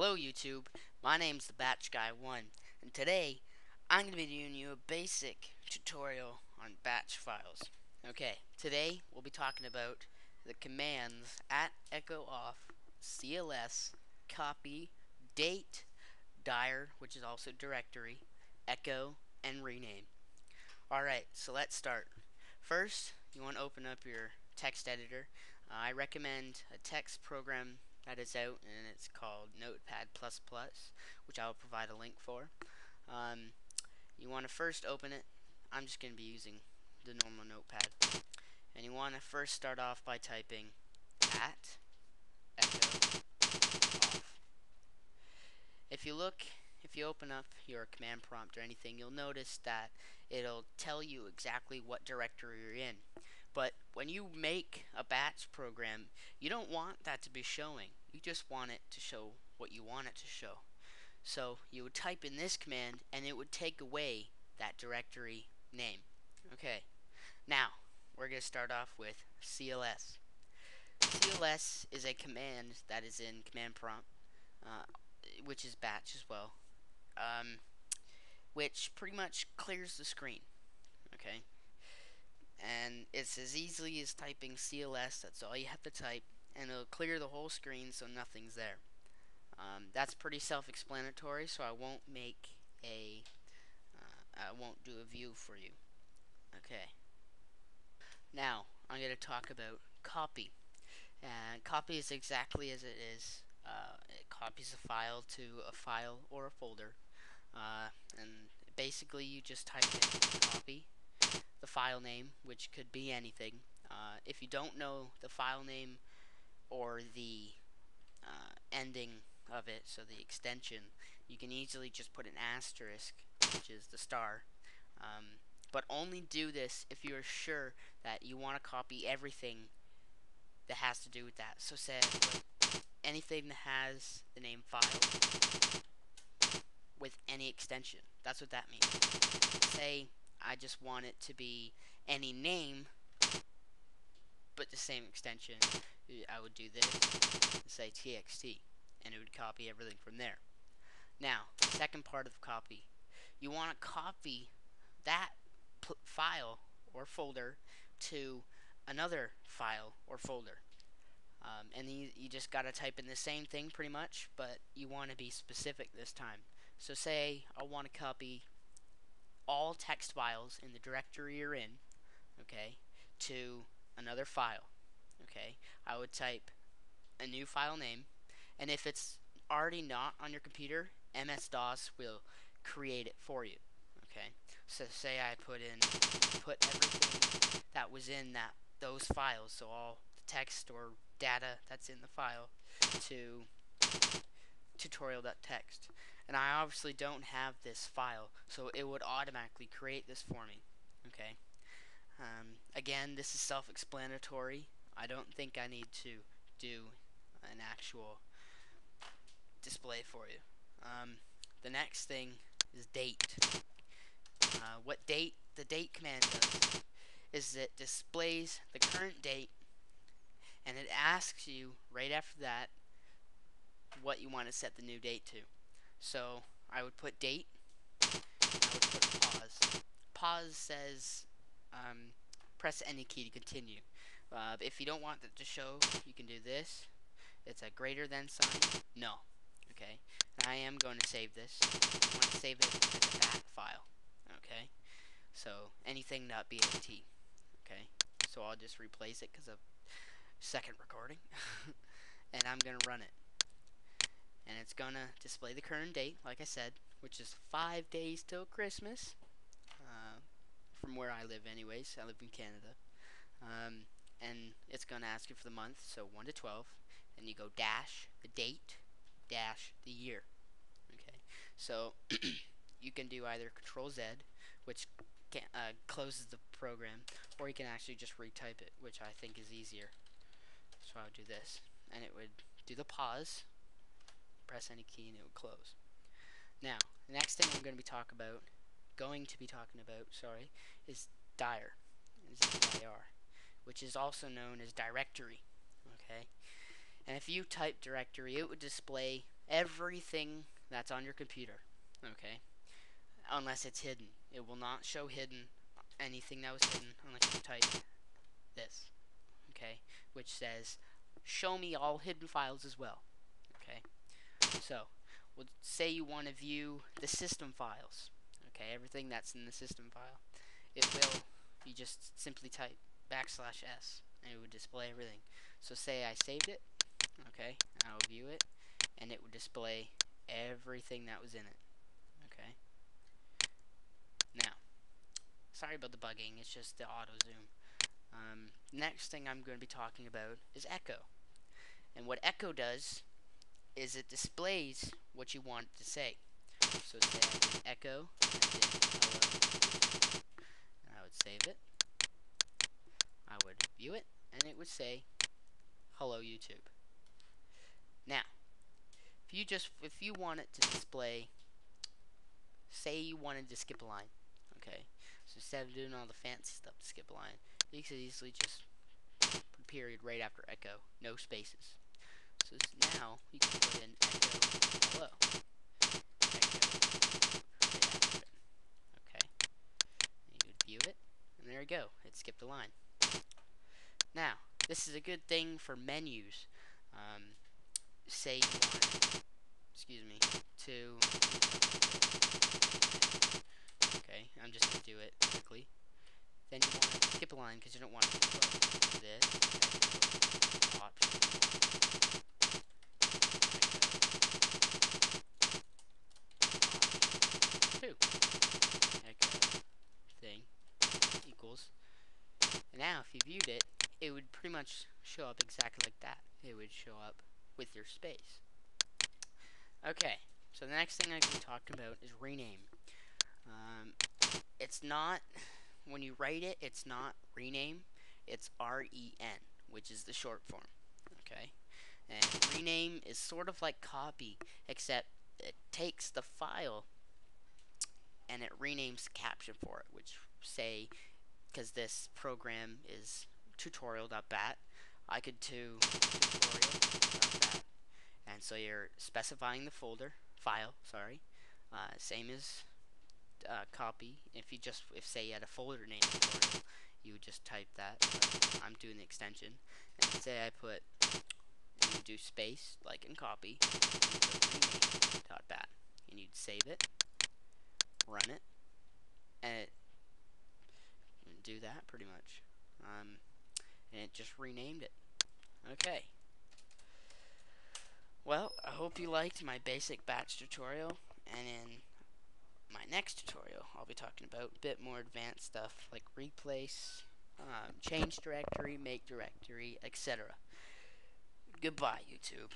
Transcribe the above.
Hello YouTube, my name's the Batch Guy 1, and today I'm going to be doing you a basic tutorial on batch files. Okay, today we'll be talking about the commands @echo_off, cls, copy, date, dir, which is also directory, echo, and rename. Alright, so let's start. First, you want to open up your text editor. I recommend a text program that is out, and it's called Notepad++, which I will provide a link for. You want to first open it. I'm just going to be using the normal Notepad. And you want to first start off by typing @echo off. If you open up your command prompt or anything, you'll notice that it'll tell you exactly what directory you're in. But when you make a batch program, you don't want that to be showing. You just want it to show what you want it to show. So you would type in this command and it would take away that directory name. Okay, now we're going to start off with cls. cls is a command that is in command prompt, which is batch as well, which pretty much clears the screen. Okay, and it's as easily as typing cls. That's all you have to type, and it'll clear the whole screen so nothing's there. That's pretty self-explanatory, so I won't do a view for you. Okay, now I'm going to talk about copy. And copy is exactly as it is. It copies a file to a file or a folder, and basically you just type in copy, the file name, which could be anything. If you don't know the file name or the ending of it, so the extension, you can easily just put an asterisk, which is the star. But only do this if you are sure that you want to copy everything that has to do with that. So say anything that has the name file with any extension. That's what that means. Say I just want it to be any name but the same extension. I would do this and say txt, and it would copy everything from there. Now, second part of copy. You want to copy that file or folder to another file or folder. And you just got to type in the same thing pretty much, but you want to be specific this time. So say I want to copy all text files in the directory you're in, okay, to another file. Okay, I would type a new file name, and if it's already not on your computer, MS-DOS will create it for you. Okay, so say I put everything that was in those files, so all the text or data that's in the file, to tutorial.txt, and I obviously don't have this file, so it would automatically create this for me. Okay, again, this is self-explanatory. I don't think I need to do an actual display for you. The next thing is date. What the date command does is it displays the current date, and it asks you right after that what you want to set the new date to. So I would put date, and I would put pause. Pause says press any key to continue. If you don't want it to show, you can do this. It's a greater than sign. No. Okay. And I am going to save this. I want to save it as a bat file. Okay. So anything.bat. Okay. So I'll just replace it because of second recording. And I'm going to run it. And it's going to display the current date, like I said, which is 5 days till Christmas. From where I live anyways. I live in Canada. And it's going to ask you for the month, so 1 to 12. And you go dash the date, dash the year. Okay, so you can do either Control Z, which closes the program, or you can actually just retype it, which I think is easier. So I would do this, and it would do the pause, press any key, and it would close. Now, the next thing I'm going to be talking about, is dir, which is also known as directory. Okay, and if you type directory, it would display everything that's on your computer, okay? Unless it's hidden. It will not show hidden anything that was hidden unless you type this, okay? Which says, show me all hidden files as well, okay? So, we'll say you want to view the system files, okay? Everything that's in the system file. It will, you just simply type \s and it would display everything. So say I saved it, okay, and I'll view it, and it would display everything that was in it, okay? Now, sorry about the bugging, it's just the auto zoom. Next thing I'm going to be talking about is echo. And what echo does is it displays what you want it to say. So say I did echo, and I did hello, and I would save it. I would view it, and it would say hello YouTube. Now, if you want it to display, say you wanted to skip a line, okay? So instead of doing all the fancy stuff to skip a line, you could easily just put a period right after echo, no spaces. So now you can put in echo hello, echo right after it, okay? And you would view it, and there you go, it skipped a line. Now, this is a good thing for menus. Say you want, excuse me, to okay, I'm just going to do it quickly. Then you want to skip a line because you don't want to do this, echo, option 1, echo, 2, echo, thing, equals. And now if you viewed it, it would pretty much show up exactly like that. It would show up with your space. Okay, so the next thing I'm going to be talking about is rename. It's not, when you write it, it's not rename, it's REN, which is the short form, okay? And rename is sort of like copy, except it takes the file and it renames the caption for it, which say, because this program is tutorial.bat, I could do tutorial.bat, and so you're specifying the file, same as copy. If say you had a folder name tutorial, you would just type that. But I'm doing the extension, and say I put, you do space like in copy, you put rename.bat, and you'd save it, run it, and it would do that pretty much. And it just renamed it. Okay. Well, I hope you liked my basic batch tutorial, and in my next tutorial, I'll be talking about a bit more advanced stuff like replace, change directory, make directory, etc. Goodbye, YouTube.